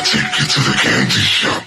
take you to the candy shop.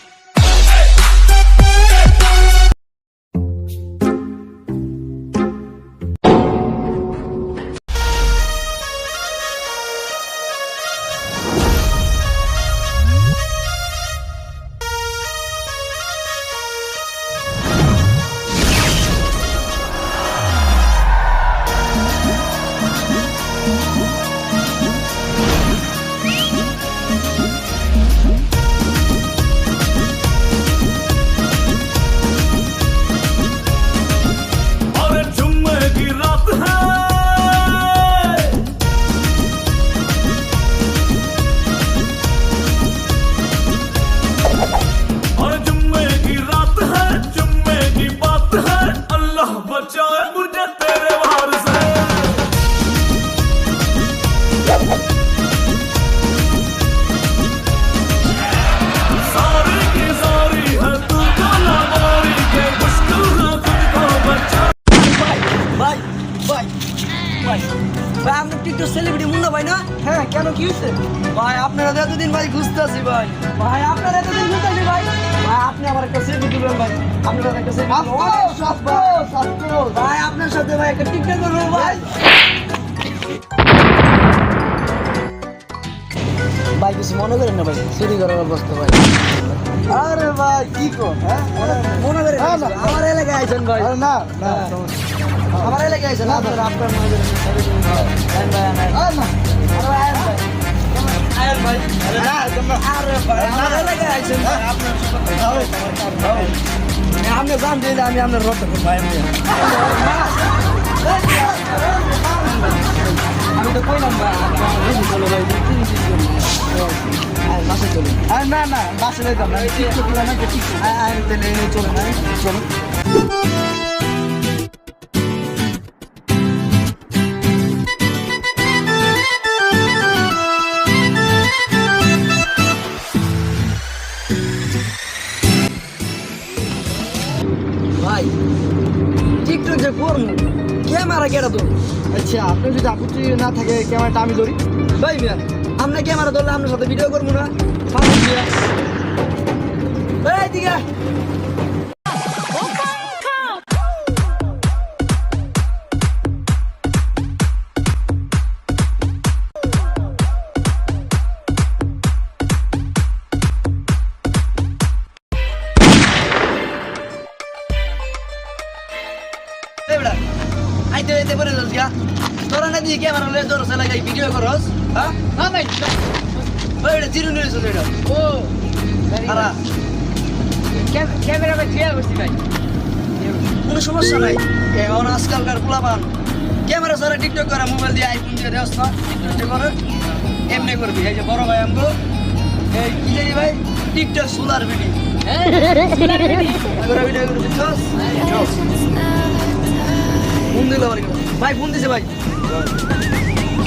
Celebrity Munna ভাই না? হ্যাঁ, কেন কি হয়েছে ভাই? আপনারা এতদিন ভাই খুঁজতেছি ভাই। ভাই আপনারা এতদিন খুঁজতেছি ভাই। ভাই আপনি আমার একটা সেলফি দিবেন ভাই। আপনারা একটা সেলফি ভাই, আপনার সাথে ভাই একটা টিকটক করবো ভাই। ভাই কিছু মনে করেন না ভাই, চুরি করার অবস্থা ভাই। আরে ভাই কি কর, হ্যাঁ মনে করেন আমার এলাকায় আইছেন ভাই। না না আমার এলাকায় আইছেন, আপনার আপনার মনে করেন আপনি জান দিলে আমি আপনার রক্ত ভাই। আমি তো কইলাম ভাই চলো ভাই, বাসে চলুন। না না বাসে যাইতাম না, চলে না চলুন। ভাই টিকটক যে করবো, ক্যামেরা কেটা তো? আচ্ছা আপনি যদি আপত্তি না থাকে ক্যামেরাটা আমি ধরি। ভাই মিয়া আপনি ক্যামেরা ধরলে আপনার সাথে ভিডিও করবো না? দিকে আইতে আইতে পরে যাস গা, তোরা না দিয়ে ক্যামেরা লয়ে তোর লাগাই ভিডিও করস? হ্যাঁ হ্যাঁ ভাই ওই এটা চিরু নিয়ে এসেছে এটা। ও আরা ক্যামেরা ভাই ক্লিয়ার করছি ভাই, কোনো সমস্যা নাই। এখন আজকালকার পোলাপান ক্যামেরা ছাড়া টিকটক করে, মোবাইল দিয়ে আইফোন দিয়ে দেওয়াস না, টিকটক করে এমনি করবি। এই যে বড় ভাই আমগো এই কি জানি ভাই টিকটক সোলার ভিডিও, ভিডিও করে দিচ্ছস। ফোন দিল ভাই, ফোন দিছে ভাই।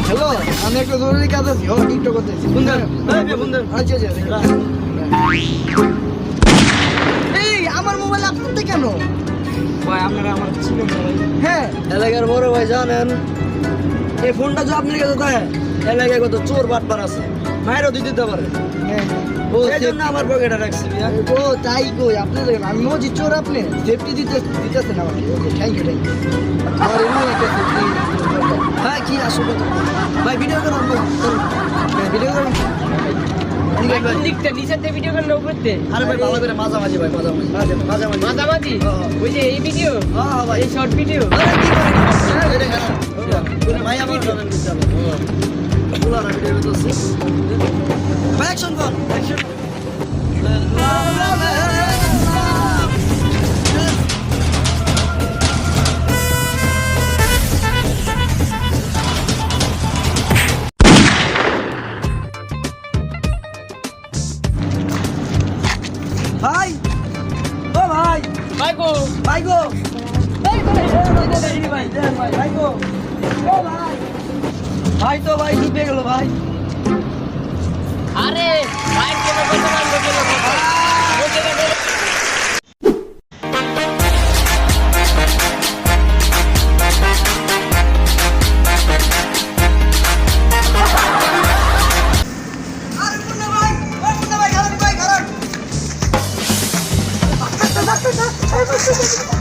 হ্যালো, আমি একটা জরুরি কাজ আছি, টিকটক করতেছি। ফোন দেন ফোন দেন। আচ্ছা আচ্ছা এই আমার মোবাইল আপনাদের কেন ভাই? আপনারা আমার ছিলেন ভাই। হ্যাঁ এলাকার বড় ভাই জানেন, এই ফোনটা যদি আপনার কাছে থাকে এলাকায় কত চোর বাটপার আছে, মায়েরও দিতে পারে। সেই জন্য আমার পকেটে রাখছি। ও তাই কই আপনি দেখেন আমি মজি চোর, আপনি সেফটি দিতেছেন আমাকে। Okay thank you thank you. আমার এমনি একটা সেফটি। হ্যাঁ কি আসবে ভাই, ভিডিও করুন ভিডিও করুন। ভিডিও করলে উপরতে আরে ভাই ভালো করে মাঝামাঝি ভাই, মাঝামাঝি ওই যে এই ভিডিও। হ্যাঁ ভাই এই শর্ট ভিডিও। আরে কি করে ভাই আমার জানেন দিতে পুরো ভিডিও করতেছি। Action for action. ভাই ও ভাই ভাই গো ভাই গো ভাই গো ও ভাই ভাই তো ভাই ডুবে গেল ভাই। আরে ভাই কেন ভাই